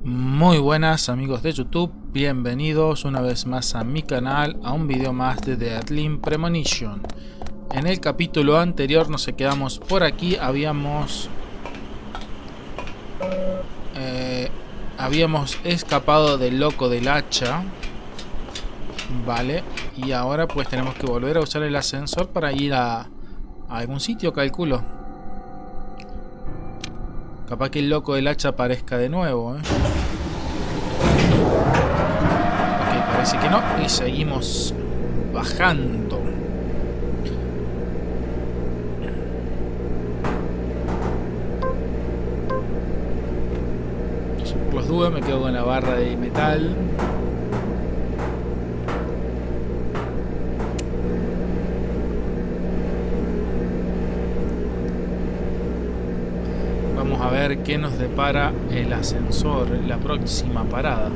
Muy buenas amigos de YouTube, bienvenidos una vez más a mi canal, a un video más de Premonition. En el capítulo anterior nos quedamos por aquí, habíamos escapado del loco del hacha, vale, y ahora pues tenemos que volver a usar el ascensor para ir a algún sitio, calculo. Capaz que el loco del hacha aparezca de nuevo, Ok, parece que no. Y seguimos bajando. Yo por las dudas me quedo con la barra de metal. Vamos a ver qué nos depara el ascensor en la próxima parada.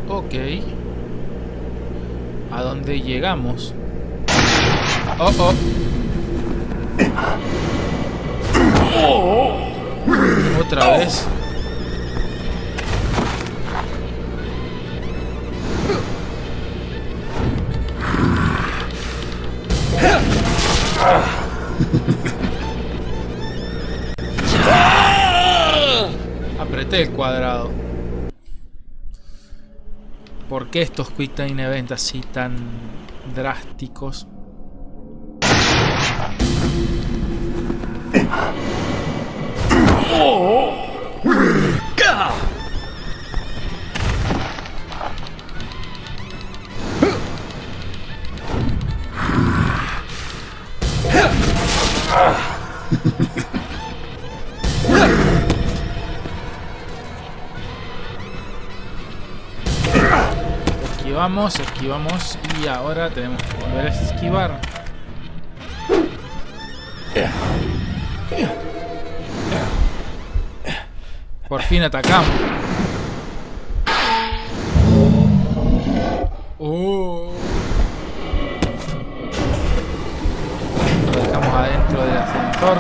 Ok. ¿A dónde llegamos? Oh, oh. Otra vez. Apreté el cuadrado. ¿Por qué estos Quick Time Events así tan drásticos? Esquivamos y ahora tenemos que volver a esquivar. Por fin atacamos. Lo dejamos adentro del ascensor.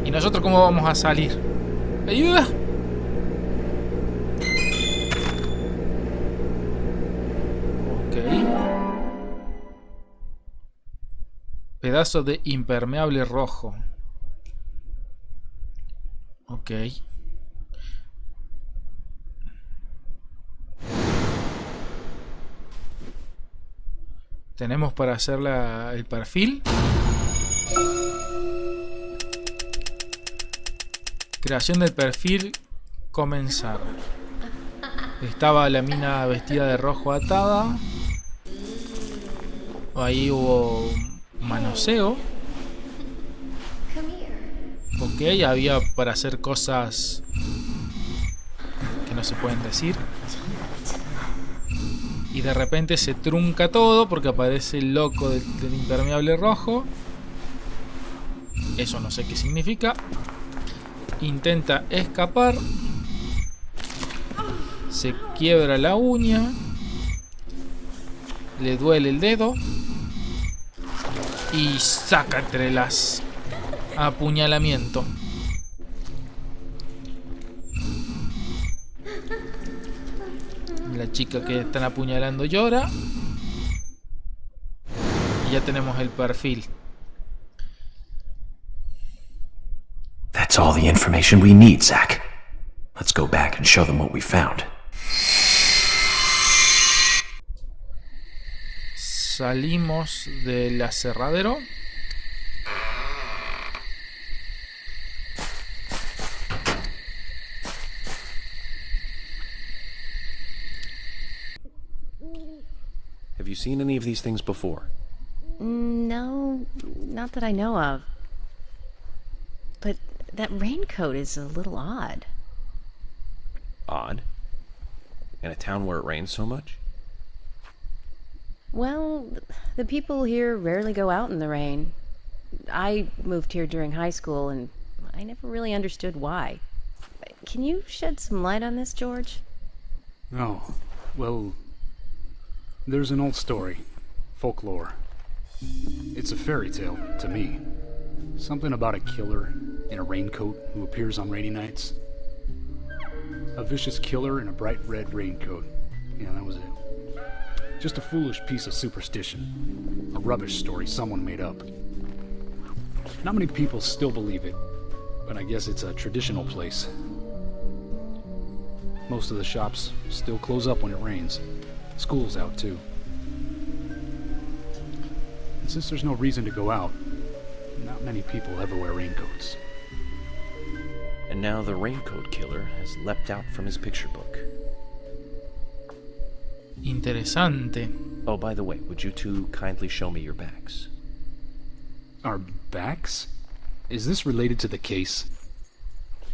¿Y nosotros cómo vamos a salir? ¡Ayuda! Pedazo de impermeable rojo. Ok. Tenemos para hacer el perfil. Creación del perfil. Comenzar. Estaba la mina vestida de rojo atada. Ahí hubo manoseo. Ok, había para hacer cosas que no se pueden decir. Y de repente se trunca todo porque aparece el loco del impermeable rojo. Eso no sé qué significa. Intenta escapar. Se quiebra la uña. Le duele el dedo. Y saca entre las apuñalamiento. La chica que están apuñalando llora. Y ya tenemos el perfil. That's all the information we need, Zach. Let's go back and show them what we found. Salimos del aserradero. Have you seen any of these things before? No, not that I know of. But that raincoat is a little odd. Odd? In a town where it rains so much? Well, the people here rarely go out in the rain. I moved here during high school, and I never really understood why. Can you shed some light on this, George? Oh, well, there's an old story, folklore. It's a fairy tale to me. Something about a killer in a raincoat who appears on rainy nights. A vicious killer in a bright red raincoat. Yeah, that was it. Just a foolish piece of superstition. A rubbish story someone made up. Not many people still believe it, but I guess it's a traditional place. Most of the shops still close up when it rains. School's out too. And since there's no reason to go out, not many people ever wear raincoats. And now the raincoat killer has leapt out from his picture book. Interesante. Oh, by the way, would you two kindly show me your backs? Our backs? Is this related to the case?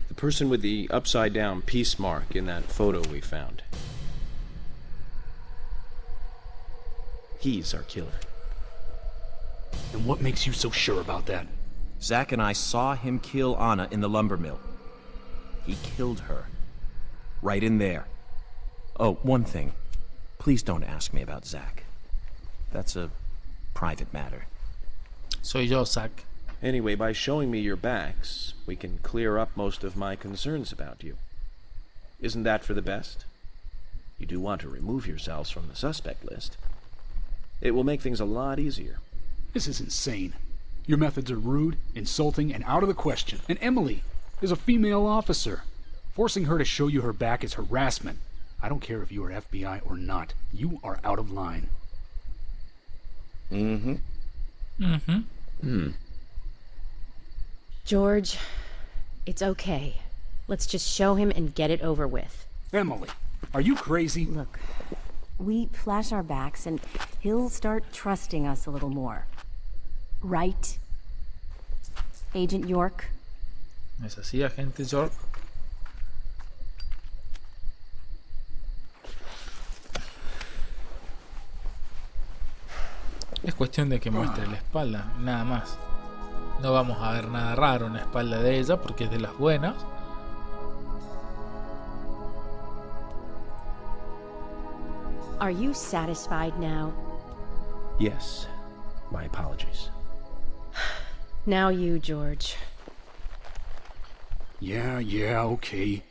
The person with the upside-down peace mark in that photo we found. He's our killer. And what makes you so sure about that? Zach and I saw him kill Anna in the lumber mill. He killed her. Right in there. Oh, one thing. Please don't ask me about Zach. That's a private matter. Soy yo, Zack. Anyway, by showing me your backs, we can clear up most of my concerns about you. Isn't that for the best? You do want to remove yourselves from the suspect list. It will make things a lot easier. This is insane. Your methods are rude, insulting, and out of the question. And Emily is a female officer. Forcing her to show you her back is harassment. I don't care if you are FBI or not. You are out of line. George, it's okay. Let's just show him and get it over with. Emily, are you crazy? Look, we flash our backs and he'll start trusting us a little more. Right? Agent York? ¿Es así, agente York? Es cuestión de que muestre la espalda, nada más. No vamos a ver nada raro en la espalda de ella porque es de las buenas. Are you satisfied now? Yes. My apologies. Now you, George. Yeah, okay.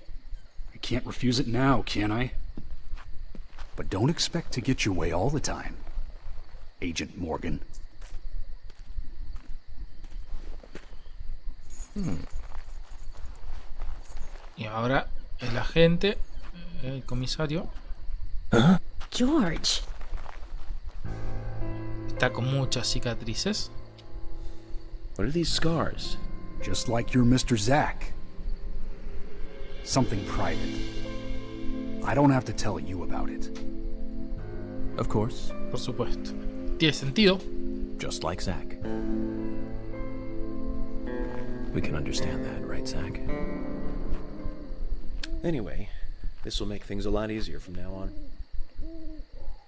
I can't refuse it now, can I? But don't expect to get your way all the time, Agent Morgan. Y ahora el agente, el comisario, George. está con muchas cicatrices. What are these scars? Just like your Mr. Zach. Something private. I don't have to tell you about it. Of course, Por supuesto. Tiene sentido. just like Zach. We can understand that, right, Zach? Anyway, this will make things a lot easier from now on.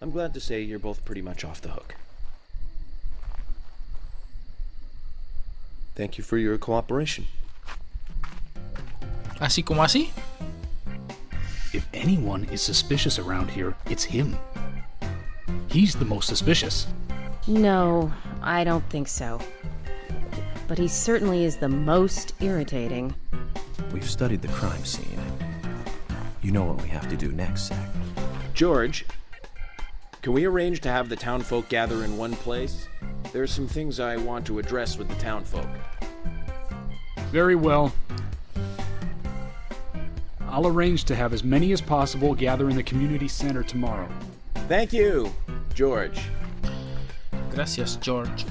I'm glad to say you're both pretty much off the hook. Thank you for your cooperation. Así como así. If anyone is suspicious around here, it's him. He's the most suspicious. No, I don't think so. But he certainly is the most irritating. We've studied the crime scene. You know what we have to do next, Zach. George, can we arrange to have the townfolk gather in one place? There are some things I want to address with the townfolk. Very well. I'll arrange to have as many as possible gather in the community center tomorrow. Thank you, George. Gracias, George.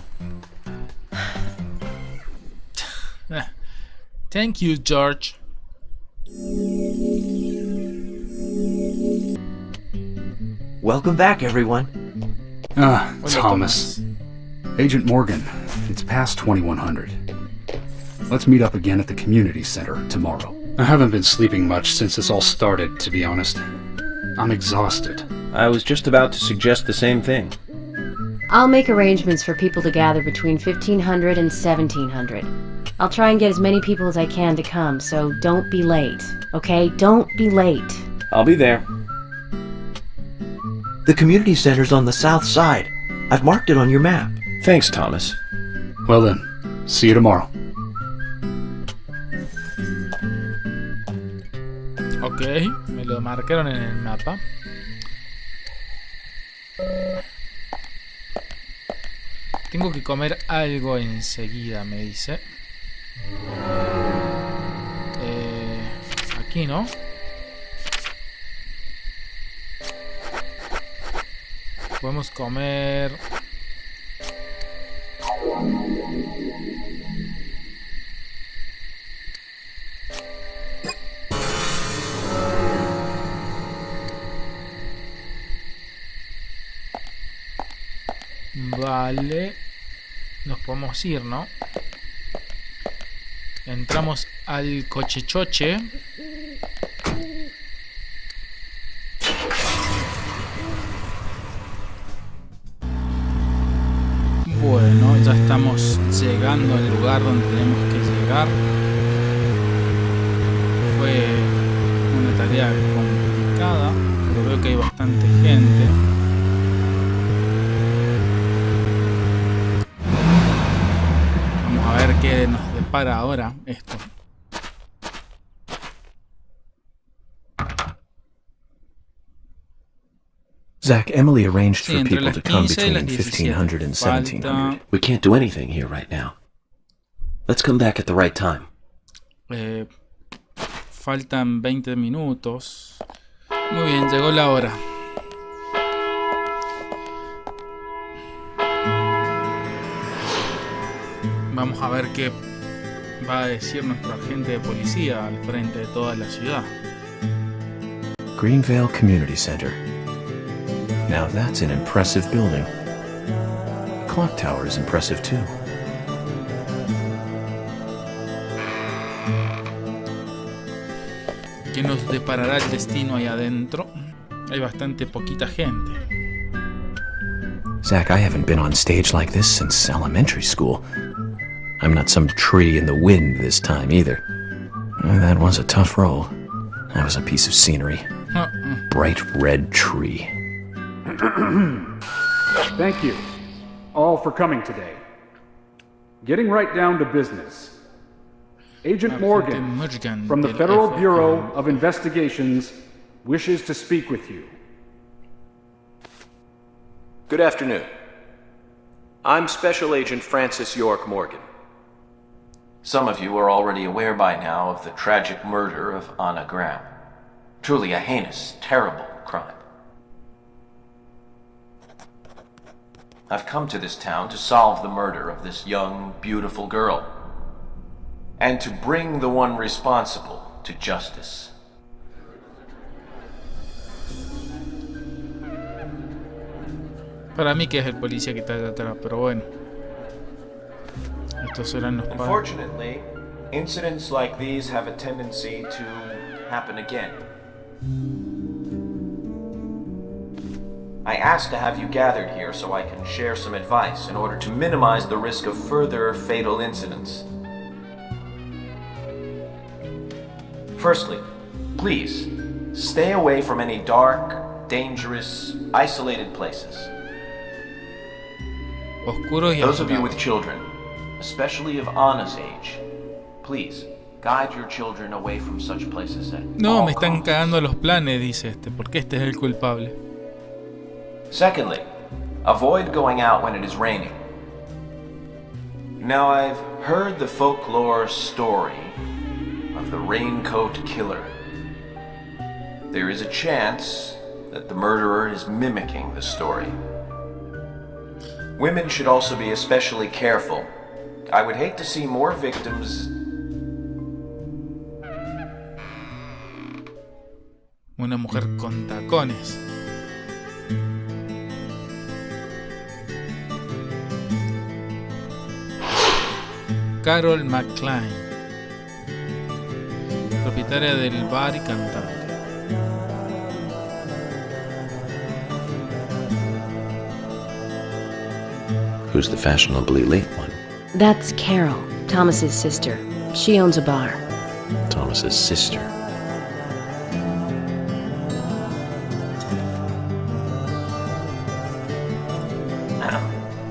Thank you, George. Welcome back, everyone. Ah, Hola, Thomas. Agent Morgan, it's past 2100. Let's meet up again at the community center tomorrow. I haven't been sleeping much since this all started, to be honest. I'm exhausted. I was just about to suggest the same thing. I'll make arrangements for people to gather between 1500 and 1700. I'll try and get as many people as I can to come, so don't be late, okay? Don't be late. I'll be there. The community center's on the south side. I've marked it on your map. Thanks, Thomas. Well then, see you tomorrow. Ok, me lo marcaron en el mapa. Tengo que comer algo enseguida, me dice. Aquí, ¿no? Podemos comer... Vale. Nos podemos ir, ¿no? Entramos al cochechoche. Bueno, ya estamos llegando al lugar donde tenemos que llegar. Fue una tarea complicada, pero veo que hay bastante gente. Vamos a ver qué nos depara ahora esto. Zach, Emily arranged Sí, for entre people las to come 15 y between las 17. 1500 and 1700. We can't do anything here right now. Let's come back at the right time. Faltan 20 minutos. Muy bien, llegó la hora. Vamos a ver qué va a decir nuestro agente de policía al frente de toda la ciudad. Greenvale Community Center. Now that's an impressive building. The clock tower is impressive too. ¿Qué nos deparará el destino ahí adentro? Hay bastante poquita gente. Zach, I haven't been on stage like this since elementary school. I'm not some tree in the wind this time either. That was a tough role. That was a piece of scenery. Bright red tree. Thank you, all for coming today. Getting right down to business. Agent Morgan, from the Federal Bureau of Investigations, wishes to speak with you. Good afternoon. I'm Special Agent Francis York Morgan. Some of you are already aware by now of the tragic murder of Anna Graham. Truly a heinous, terrible crime. I've come to this town to solve the murder of this young, beautiful girl, and to bring the one responsible to justice. Para mí que es el policía que está allá atrás, pero bueno. Estos serán los padres. Unfortunately, incidents like these have a tendency to happen again. I asked to have you gathered here so I can share some advice in order to minimize the risk of further fatal incidents. Firstly, please, stay away from any dark, dangerous, isolated places. Oscuros y Those of you aislados. with children, especially of Anna's age, please, guide your children away from such places at No, all me están costs. cagando los planes, dice este, porque este es el culpable. Secondly, avoid going out when it is raining. Now, I've heard the folklore story of the raincoat killer. There is a chance that the murderer is mimicking the story. Women should also be especially careful. I would hate to see more victims. Una mujer con tacones. Carol McClain, propietaria del bar y cantante. Who's the fashionably late one? That's Carol, Thomas's sister. She owns a bar. Thomas's sister.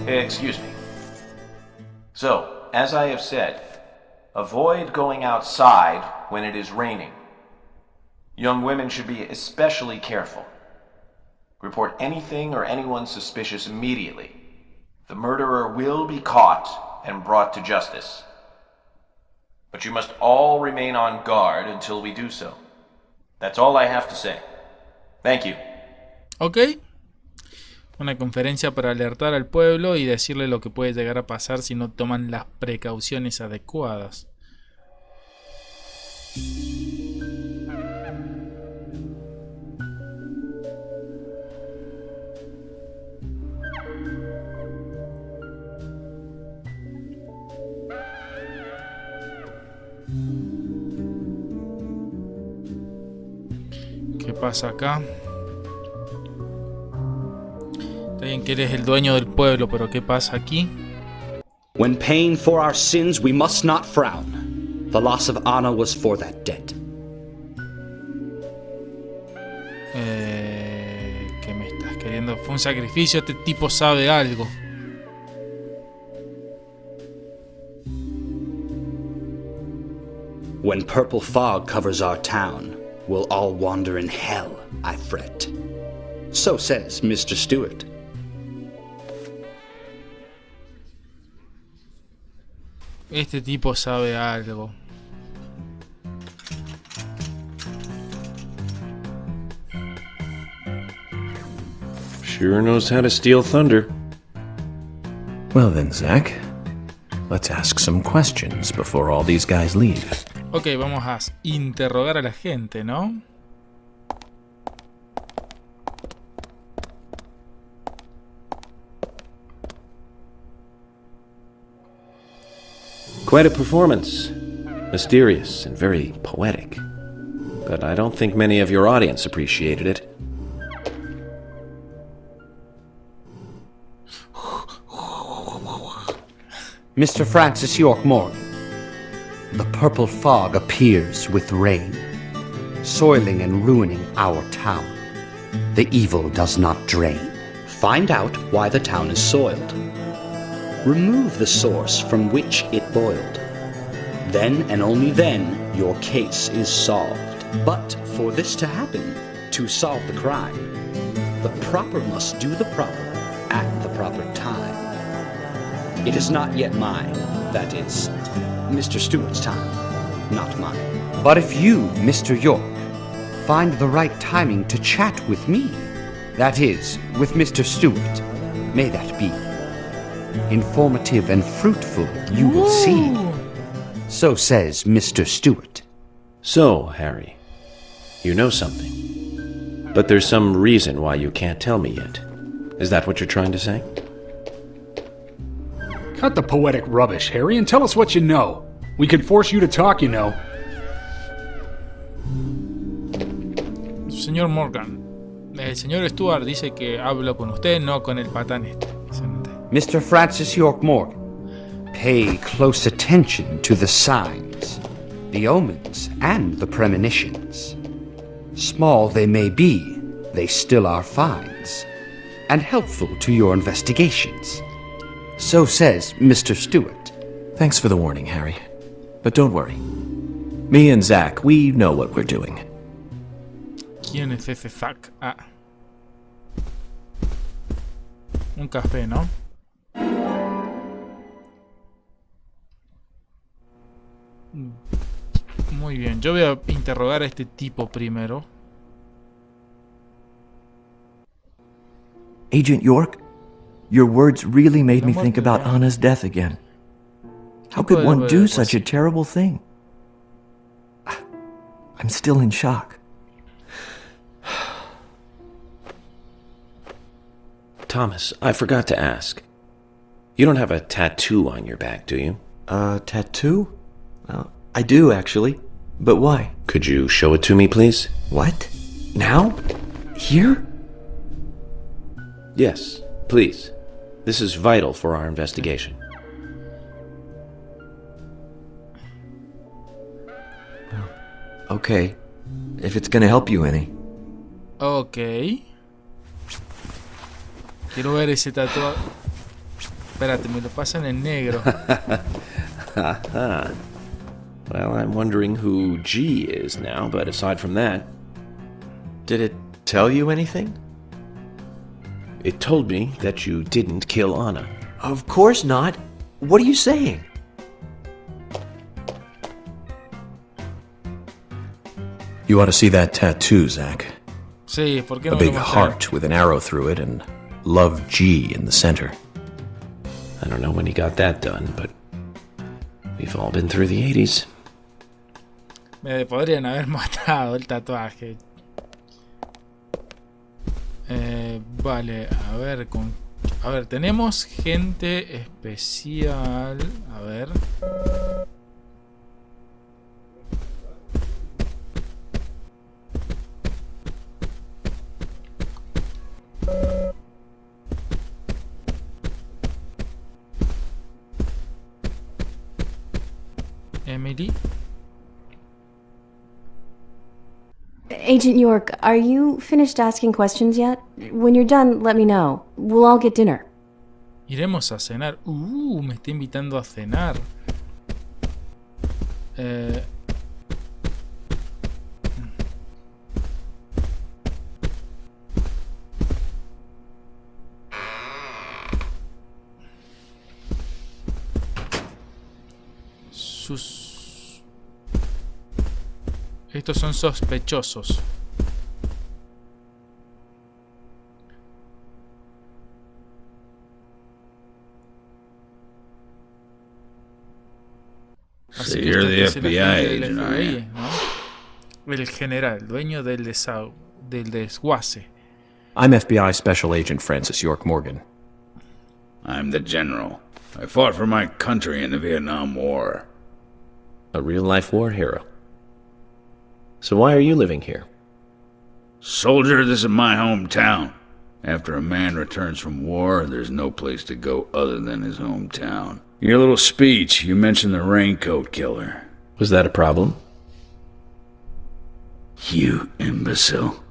Excuse me. So, as I have said, avoid going outside when it is raining. Young women should be especially careful. Report anything or anyone suspicious immediately. The murderer will be caught and brought to justice. But you must all remain on guard until we do so. That's all I have to say. Thank you. Ok. Una conferencia para alertar al pueblo y decirle lo que puede llegar a pasar si no toman las precauciones adecuadas. ¿Qué pasa acá? Está bien que eres el dueño del pueblo, pero ¿qué pasa aquí? When paying for our sins, we must not frown. The loss of Anna was for that debt. ¿Qué me estás queriendo? Fue un sacrificio, este tipo sabe algo. When purple fog covers our town, we'll all wander in hell, I fret. So says Mr. Stewart. Este tipo sabe algo. Sure knows how to steal thunder. Well then, Zach, let's ask some questions before all these guys leave. Ok, vamos a interrogar a la gente, ¿no? Quite a performance. Mysterious and very poetic. But I don't think many of your audience appreciated it. Mr. Francis York Morgan, the purple fog appears with rain, soiling and ruining our town. The evil does not drain. Find out why the town is soiled. Remove the source from which it boiled. Then and only then your case is solved. But for this to happen, to solve the crime, the proper must do the proper at the proper time. It is not yet mine, that is, Mr. Stewart's time, not mine. But if you, Mr. York, find the right timing to chat with me, that is, with Mr. Stewart, may that be informative and fruitful, you will see. So says Mr. Stewart. So, Harry, you know something. But there's some reason why you can't tell me yet. Is that what you're trying to say? Cut the poetic rubbish, Harry, and tell us what you know. We can force you to talk, you know. Señor Morgan, el señor Stewart dice que hablo con usted, no con el patán este. Mr. Francis York Morgan, pay close attention to the signs, the omens, and the premonitions. Small they may be, they still are finds, and helpful to your investigations. So says Mr. Stewart. Thanks for the warning, Harry. But don't worry. Me and Zach, we know what we're doing. ¿Quién es ese Zach? Ah. Un café, ¿no? Muy bien, yo voy a interrogar a este tipo primero. Agent York, your words really made me think about Anna's death again. How could one do such a terrible thing? I'm still in shock. Thomas, I forgot to ask. You don't have a tattoo on your back, do you? Tattoo? I do, actually. But why? Could you show it to me, please? What? Now? Here? Yes, please. This is vital for our investigation. Okay. If it's gonna help you any. Ok. Quiero ver ese tatuaje. Espérate, me lo pasan en negro. Well, I'm wondering who G is now, but aside from that... Did it tell you anything? It told me that you didn't kill Anna. Of course not. What are you saying? You ought to see that tattoo, Zach. Sí, ¿por qué A no big lo mostré? heart with an arrow through it and Love G in the center. I don't know when he got that done, but we've all been through the 80s. Me podrían haber matado el tatuaje. Vale, a ver, tenemos gente especial. A ver. Emily. Agent York, are you finished asking questions yet? When you're done, let me know. We'll all get dinner. Iremos a cenar. Me está invitando a cenar. Estos son sospechosos. So you're the FBI agent, are you? ¿No? El general, dueño del desguace. I'm FBI Special Agent Francis York Morgan. I'm the general. I fought for my country in the Vietnam War. A real-life war hero. So why are you living here? Soldier, this is my hometown. After a man returns from war, there's no place to go other than his hometown. Your little speech, you mentioned the raincoat killer. Was that a problem? You imbecile.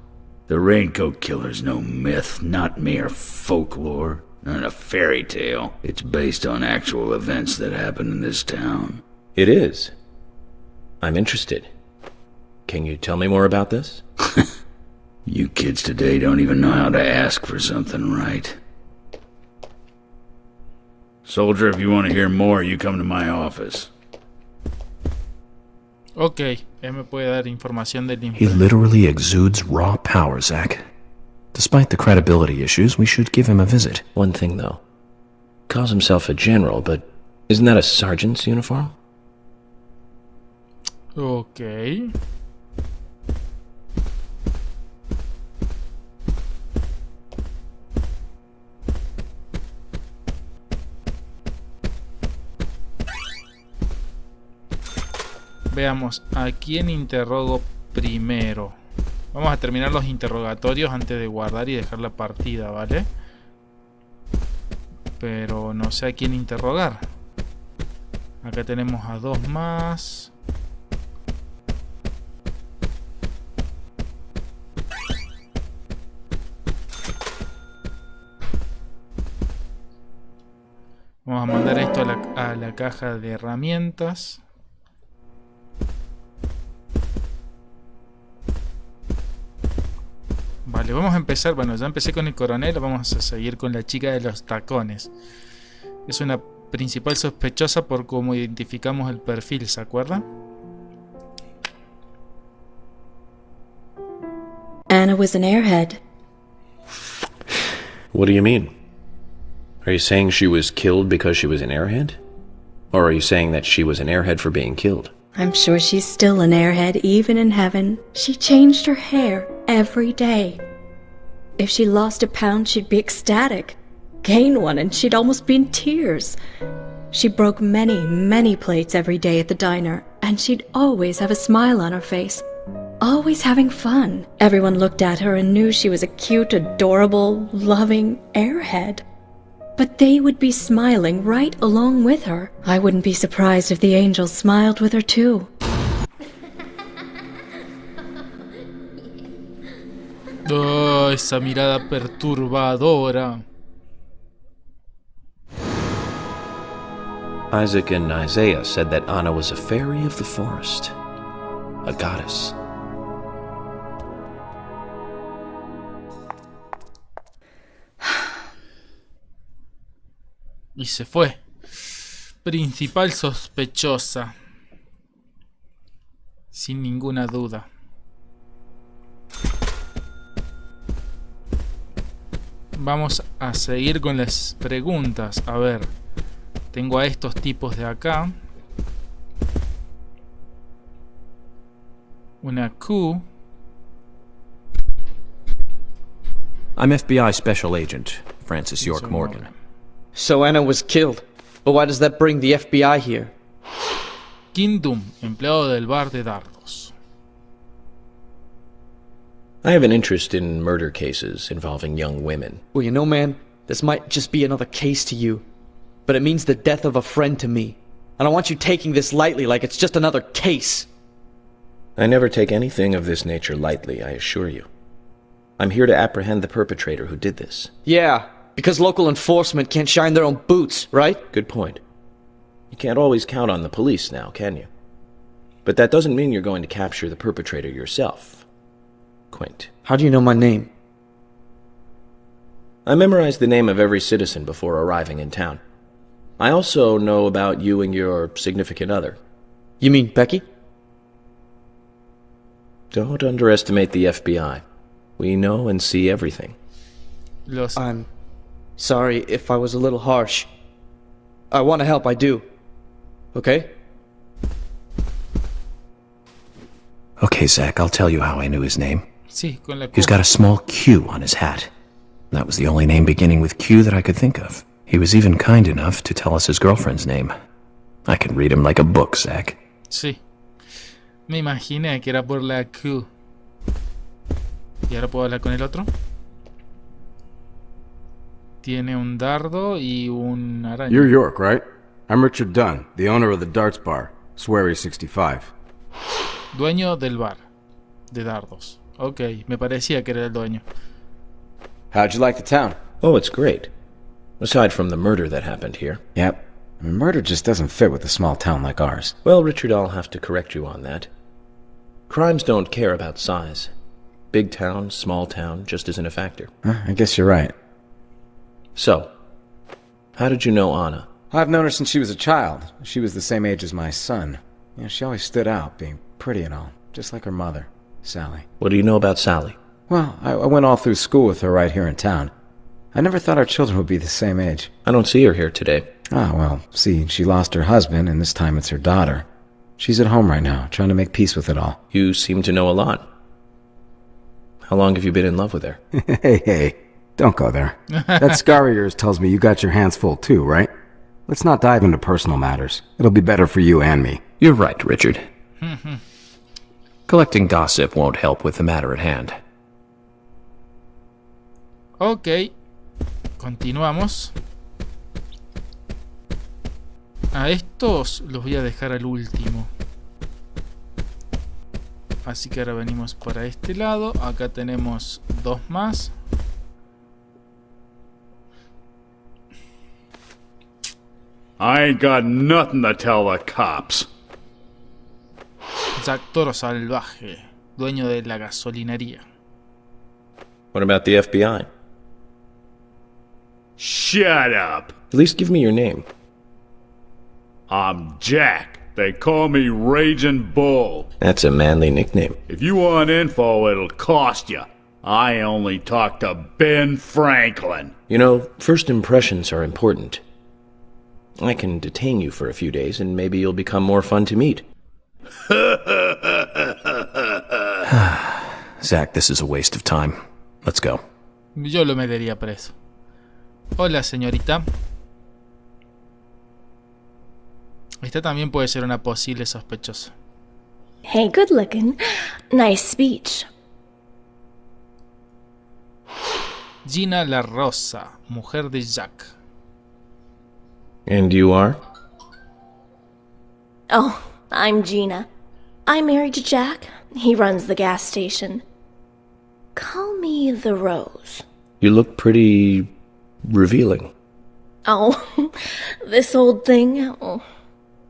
The raincoat killer's no myth, not mere folklore, not a fairy tale. It's based on actual events that happened in this town. It is. I'm interested. Can you tell me more about this? You kids today don't even know how to ask for something right. Soldier, if you want to hear more, you come to my office. Ok, él me puede dar información del He literally exudes raw power, Zach. Despite the credibility issues, we should give him a visit. One thing, though. Calls himself a general, but isn't that a sergeant's uniform? Ok. Veamos, ¿a quién interrogo primero? Vamos a terminar los interrogatorios antes de guardar y dejar la partida, ¿vale? Pero no sé a quién interrogar. Acá tenemos a dos más. Vamos a mandar esto a la caja de herramientas. Vale, vamos a empezar. Bueno, ya empecé con el coronel. Vamos a seguir con la chica de los tacones. Es una principal sospechosa por cómo identificamos el perfil, ¿se acuerdan? Anna was an airhead. What do you mean? Are you saying she was killed because she was an airhead? Or are you saying that she was an airhead for being killed? I'm sure she's still an airhead even in heaven. She changed her hair every day. If she lost a pound, she'd be ecstatic. Gain one, and she'd almost be in tears. She broke many, many plates every day at the diner, and she'd always have a smile on her face. Always having fun. Everyone looked at her and knew she was a cute, adorable, loving airhead. But they would be smiling right along with her. I wouldn't be surprised if the angels smiled with her too. Oh, esa mirada perturbadora. Isaac and Isaiah said that Anna was a fairy of the forest, a goddess. Y se fue. Principal sospechosa. Sin ninguna duda. Vamos a seguir con las preguntas. A ver. Tengo a estos tipos de acá. Una Q. I'm FBI Special Agent Francis York Morgan. So Anna was killed. But why does that bring the FBI here? Kingdom, empleado del bar de dardos. I have an interest in murder cases involving young women. Well, you know, man, this might just be another case to you. But it means the death of a friend to me. I don't want you taking this lightly like it's just another case. I never take anything of this nature lightly, I assure you. I'm here to apprehend the perpetrator who did this. Yeah, because local enforcement can't shine their own boots, right? Good point. You can't always count on the police now, can you? But that doesn't mean you're going to capture the perpetrator yourself. Quint. How do you know my name? I memorized the name of every citizen before arriving in town. I also know about you and your significant other. You mean Becky? Don't underestimate the FBI. We know and see everything. I'm sorry if I was a little harsh. I want to help, I do. Okay? Okay, Zach, I'll tell you how I knew his name. Sí, con la Q. He's got a small Q on his hat. That was the only name beginning with Q that I could think of. He was even kind enough to tell us his girlfriend's name. I can read him like a book, Zach. Sí. Me imaginé que era por la Q. ¿Y ahora puedo hablar con el otro? Tiene un dardo y un araña. You're York, right? I'm Richard Dunn, the owner of the darts bar, Swery 65. Dueño del bar de dardos. Ok, me parecía que era el dueño. How'd you like the town? Oh, it's great. Aside from the murder that happened here. Yep. I mean, murder just doesn't fit with a small town like ours. Well, Richard, I'll have to correct you on that. Crimes don't care about size. Big town, small town, just isn't a factor. I guess you're right. So, how did you know Anna? I've known her since she was a child. She was the same age as my son. You know, she always stood out, being pretty and all, just like her mother, Sally. What do you know about Sally? Well, I went all through school with her right here in town. I never thought our children would be the same age. I don't see her here today. Ah, well, see, she lost her husband, and this time it's her daughter. She's at home right now, trying to make peace with it all. You seem to know a lot. How long have you been in love with her? Hey, don't go there. That scar of yours tells me you got your hands full too, right? Let's not dive into personal matters. It'll be better for you and me. You're right, Richard. Collecting gossip won't help with the matter at hand. Ok, continuamos. A estos los voy a dejar al último. Así que ahora venimos para este lado. Acá tenemos dos más. I ain't got nothing to tell the cops. Jack Toro Salvaje, dueño de la gasolinería. What about the FBI? Shut up. At least give me your name. I'm Jack. They call me Raging Bull. That's a manly nickname. If you want info, it'll cost you. I only talk to Ben Franklin. You know, first impressions are important. I can detain you for a few days, and maybe you'll become more fun to meet. Zach, this is a waste of time. Let's go. Yo lo metería preso. Hola, señorita. Esta también puede ser una posible sospechosa. Hey, good looking. Nice speech. Gina La Rosa, mujer de Jack. And you are? Oh, I'm Gina. I'm married to Jack. He runs the gas station. Call me the Rose. You look pretty revealing. Oh, this old thing. Oh,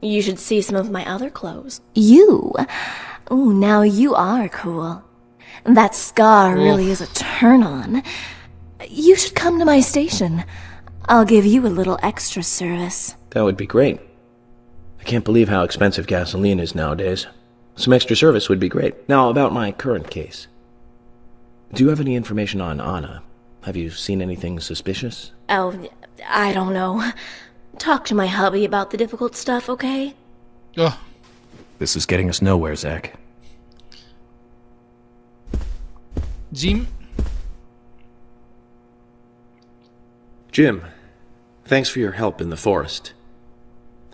you should see some of my other clothes. You? Oh, now you are cool. That scar really is a turn-on. You should come to my station. I'll give you a little extra service. That would be great. I can't believe how expensive gasoline is nowadays. Some extra service would be great. Now, about my current case. Do you have any information on Anna? Have you seen anything suspicious? Oh, I don't know. Talk to my hubby about the difficult stuff, okay? Oh. This is getting us nowhere, Zach. Jim? Jim, thanks for your help in the forest.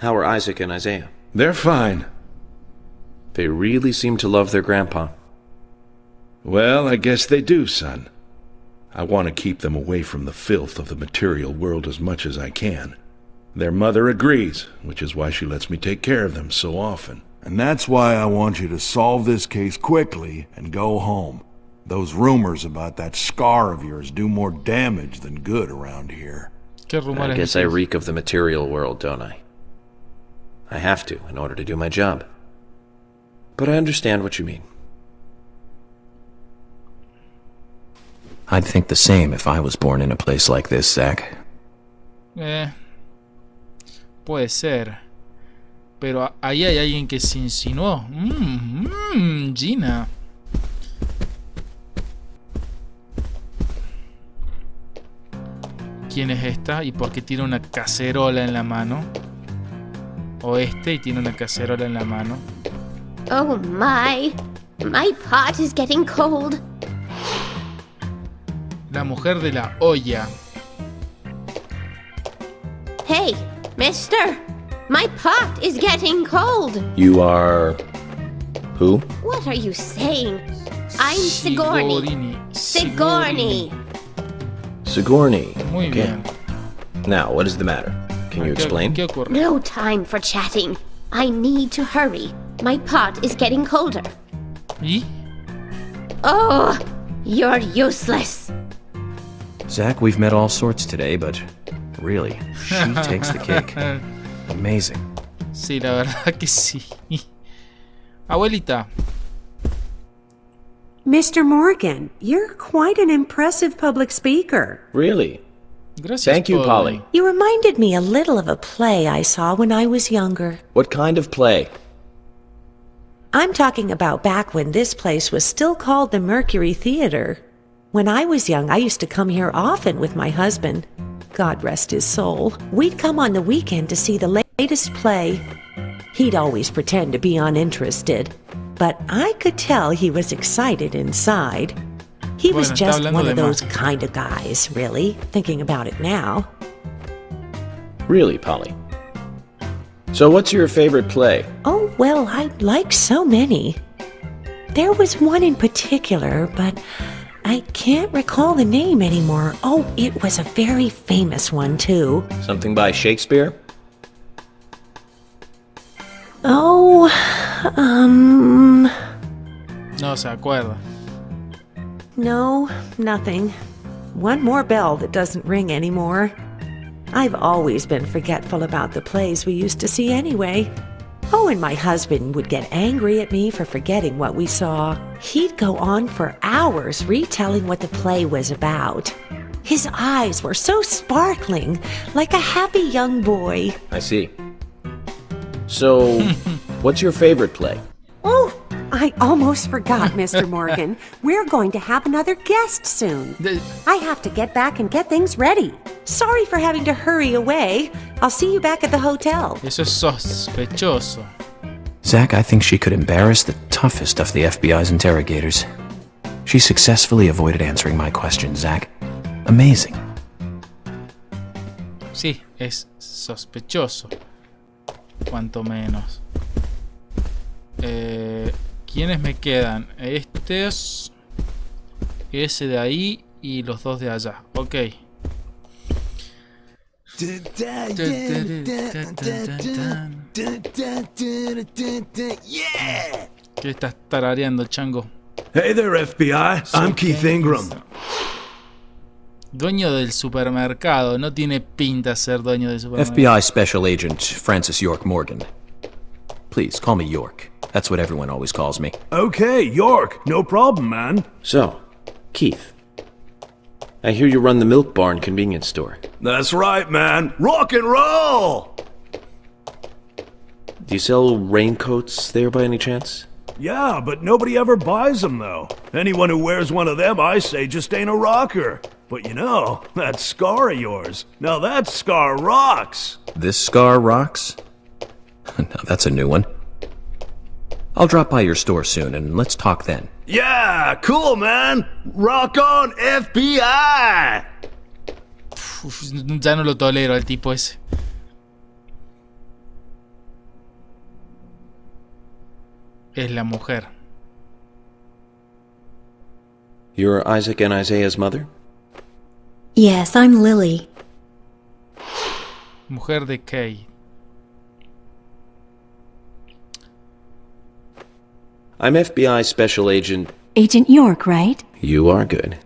How are Isaac and Isaiah? They're fine. They really seem to love their grandpa. Well, I guess they do, son. I want to keep them away from the filth of the material world as much as I can. Their mother agrees, which is why she lets me take care of them so often. And that's why I want you to solve this case quickly and go home. Those rumors about that scar of yours do more damage than good around here. I guess I reek of the material world, don't I? I have to in order to do my job. But I understand what you mean. I'd think the same if I was born in a place like this, Zach. Puede ser. Pero ahí hay alguien que se insinuó. Gina. ¿Quién es esta? ¿Y por qué tiene una cacerola en la mano? O este y tiene una cacerola en la mano. Oh my pot is getting cold. La mujer de la olla. Hey, mister, my pot is getting cold. You are... who? What are you saying? I'm Sigourney. Sigourney. Sigourney. Muy bien. Now, what is the matter? Can you explain? ¿Qué ocurre? No time for chatting. I need to hurry. My pot is getting colder. ¿Y? Oh, you're useless. Zach, we've met all sorts today, but really, she takes the cake. Amazing. Sí, la verdad que sí. Abuelita. Mr. Morgan, you're quite an impressive public speaker. Really? Gracias, Thank you, Polly. You reminded me a little of a play I saw when I was younger. What kind of play? I'm talking about back when this place was still called the Mercury Theater. When I was young, I used to come here often with my husband. God rest his soul. We'd come on the weekend to see the latest play. He'd always pretend to be uninterested, but I could tell he was excited inside. He was just one of those kind of guys, really, thinking about it now. Really, Polly? So what's your favorite play? Oh, well, I like so many. There was one in particular, but I can't recall the name anymore. Oh, it was a very famous one, too. Something by Shakespeare? Oh, No se acuerda. No, nothing. One more bell that doesn't ring anymore. I've always been forgetful about the plays we used to see anyway. Oh, and my husband would get angry at me for forgetting what we saw. He'd go on for hours retelling what the play was about. His eyes were so sparkling, like a happy young boy. I see. So, what's your favorite play? Oh, I almost forgot, Mr. Morgan. We're going to have another guest soon. I have to get back and get things ready. Sorry for having to hurry away. I'll see you back at the hotel. Eso es sospechoso. Zach, I think she could embarrass the toughest of the FBI's interrogators. She successfully avoided answering my question, Zach. Amazing. Sí, es sospechoso. Cuanto menos. ¿Quiénes me quedan? Estos, ese de ahí y los dos de allá. Ok. ¿Qué estás tarareando, chango? Hey there, FBI. I'm Keith Ingram. Dueño del supermercado. No tiene pinta ser dueño del supermercado. FBI Special Agent Francis York Morgan. Please, call me York. That's what everyone always calls me. Okay, York. No problem, man. So, Keith, I hear you run the Milk Barn convenience store. That's right, man. Rock and roll! Do you sell raincoats there by any chance? Yeah, but nobody ever buys them, though. Anyone who wears one of them, I say, just ain't a rocker. But you know, that scar of yours, now that scar rocks! This scar rocks? Now that's a new one. I'll drop by your store soon, and let's talk then. Yeah, cool, man! Rock on, FBI! Uf, ya no lo tolero al tipo ese. Es la mujer. You're Isaac and Isaiah's mother? Yes, I'm Lily. Mujer de Kay. I'm FBI Special Agent... Agent York, right? You are good.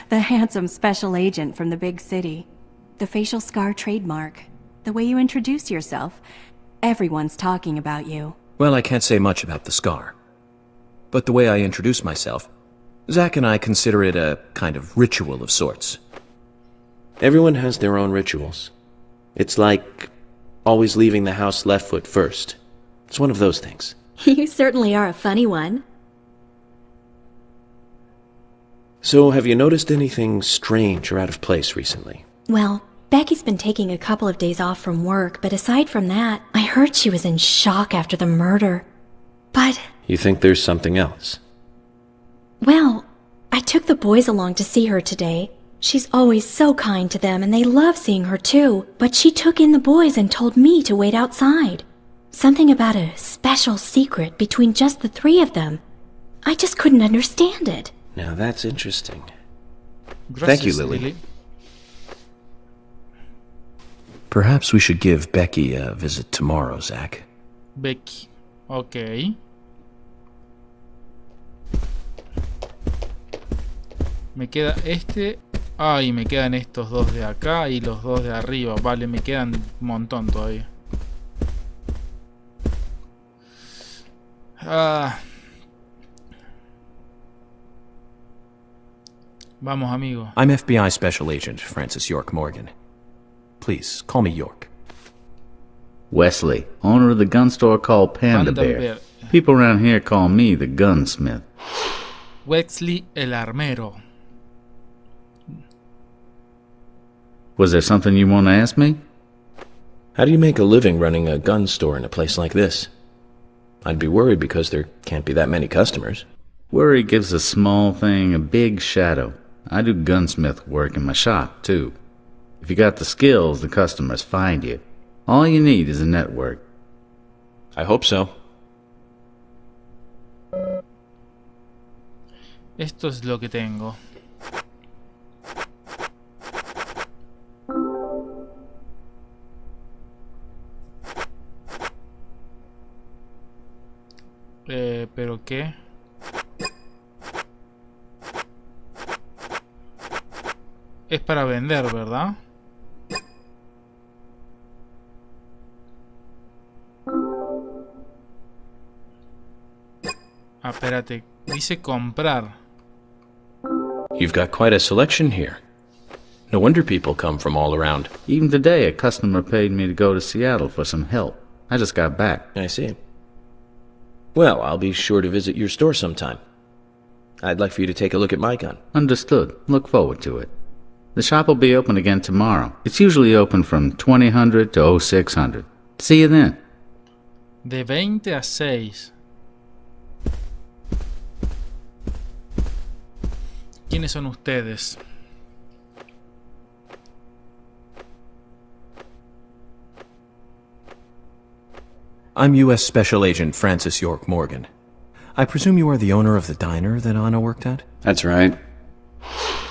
The handsome special agent from the big city. The facial scar trademark. The way you introduce yourself. Everyone's talking about you. Well, I can't say much about the scar. But the way I introduce myself, Zach and I consider it a kind of ritual of sorts. Everyone has their own rituals. It's like always leaving the house left foot first. It's one of those things. You certainly are a funny one. So, have you noticed anything strange or out of place recently? Well, Becky's been taking a couple of days off from work, but aside from that, I heard she was in shock after the murder. But... You think there's something else? Well, I took the boys along to see her today. She's always so kind to them, and they love seeing her too. But she took in the boys and told me to wait outside. Something about a special secret between just the three of them. I just couldn't understand it. Now that's interesting. Gracias, Thank you, Lily. Perhaps we should give Becky a visit tomorrow, Zach. Becky. Ok. Me queda este... Ah, y me quedan estos dos de acá y los dos de arriba. Vale, me quedan un montón todavía. Ah. Vamos, amigo. I'm FBI Special Agent Francis York Morgan. Please, call me York. Wesley, owner of the gun store called Panda Bear. People around here call me the gunsmith. Wesley el armero. Was there something you want to ask me? How do you make a living running a gun store in a place like this? I'd be worried because there can't be that many customers. Worry gives a small thing a big shadow. I do gunsmith work in my shop, too. If you got the skills, the customers find you. All you need is a network. I hope so. Esto es lo que tengo. ¿Pero qué? Es para vender, ¿verdad? Ah, espérate. Dice comprar. You've got quite a selection here. No wonder people come from all around. Even today, a customer paid me to go to Seattle for some help. I just got back. I see. Well, I'll be sure to visit your store sometime. I'd like for you to take a look at my gun. Understood. Look forward to it. The shop will be open again tomorrow. It's usually open from 2000 to 0600. See you then. De 20 a 6. ¿Quiénes son ustedes? I'm U.S. Special Agent Francis York Morgan. I presume you are the owner of the diner that Anna worked at? That's right.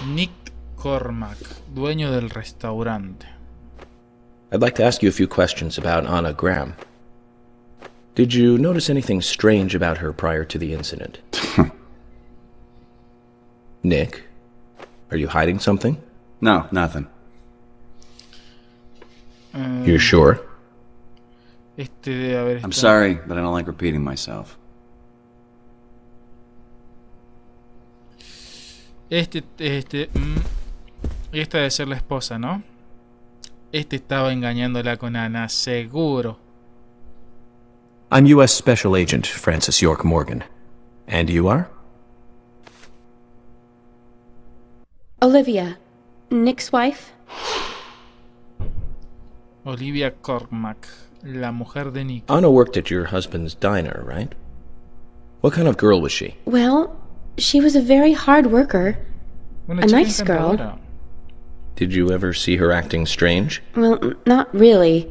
Nick Cormack, dueño del restaurante. I'd like to ask you a few questions about Anna Graham. Did you notice anything strange about her prior to the incident? Nick, are you hiding something? No, nothing. You're sure? I'm sorry, but I don't like repeating myself. Esta debe ser la esposa, ¿no? Este estaba engañándola con Ana, seguro. I'm U.S. Special Agent Francis York Morgan. And you are? Olivia, Nick's wife. Olivia Cormack, la mujer de Nick. Anna worked at your husband's diner, right? What kind of girl was she? Well, she was a very hard worker. Una A chica nice girl. encantadora. Did you ever see her acting strange? Well, not really.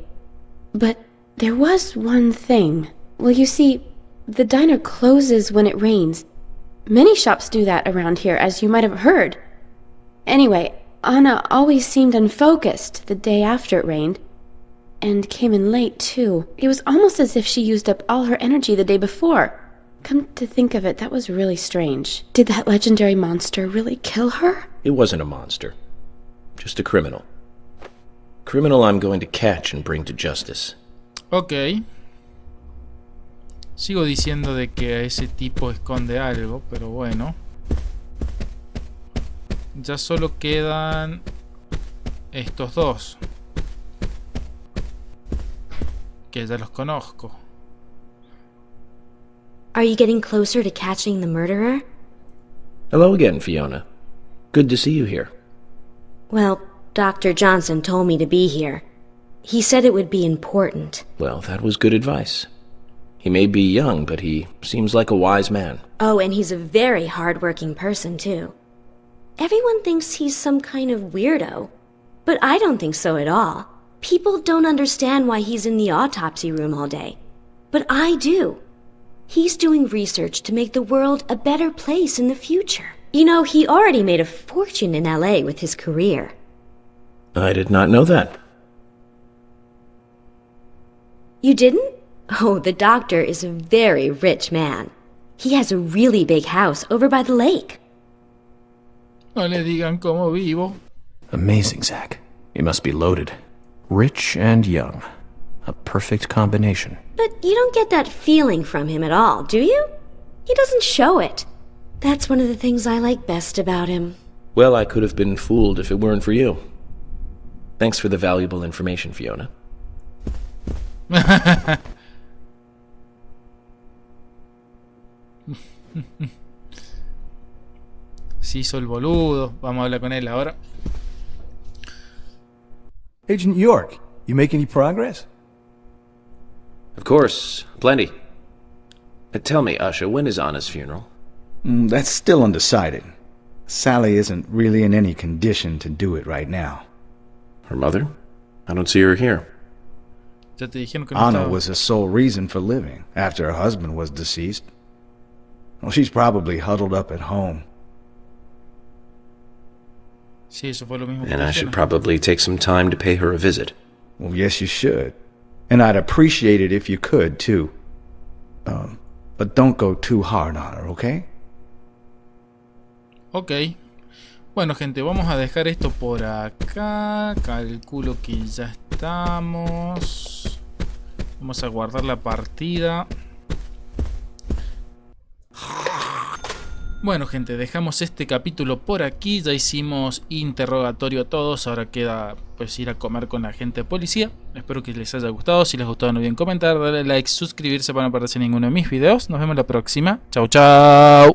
But there was one thing. Well, you see, the diner closes when it rains. Many shops do that around here, as you might have heard. Anyway, Anna always seemed unfocused the day after it rained. And came in late, too. It was almost as if she used up all her energy the day before. Come to think of it, that was really strange. Did that legendary monster really kill her? It wasn't a monster. Just a criminal. Criminal I'm going to catch and bring to justice. Ok. Sigo diciendo de que ese tipo esconde algo, pero bueno. Ya solo quedan estos dos. Que ya los conozco. Are you getting closer to catching the murderer? Hello again, Fiona. Good to see you here. Well, Dr. Johnson told me to be here. He said it would be important. Well, that was good advice. He may be young, but he seems like a wise man. Oh, and he's a very hard-working person, too. Everyone thinks he's some kind of weirdo, but I don't think so at all. People don't understand why he's in the autopsy room all day, but I do. He's doing research to make the world a better place in the future. You know, he already made a fortune in LA with his career. I did not know that. You didn't? Oh, the doctor is a very rich man. He has a really big house over by the lake. No le digan cómo vivo. Amazing, Zach. You must be loaded. Rich and young. A perfect combination. But you don't get that feeling from him at all, do you? He doesn't show it. That's one of the things I like best about him. Well, I could have been fooled if it weren't for you. Thanks for the valuable information, Fiona. Se hizo el boludo. Vamos a hablar con él ahora. Agent York, you make any progress? Of course, plenty. Tell me, Usha, when is Anna's funeral? That's still undecided. Sally isn't really in any condition to do it right now. Her mother? I don't see her here. Ya te dijeron que no Anna estaba. was her sole reason for living after her husband was deceased. Well, she's probably huddled up at home. Sí, eso fue lo mismo que And I dijeron. should probably take some time to pay her a visit. Well, yes, you should. And I'd appreciate it if you could, too. But don't go too hard on her, okay? Ok. Bueno, gente, vamos a dejar esto por acá. Calculo que ya estamos. Vamos a guardar la partida. Bueno, gente, dejamos este capítulo por aquí. Ya hicimos interrogatorio a todos. Ahora queda pues ir a comer con la agente de policía. Espero que les haya gustado. Si les gustó, no olviden comentar, darle like, suscribirse para no perderse ninguno de mis videos. Nos vemos la próxima. Chau, chau.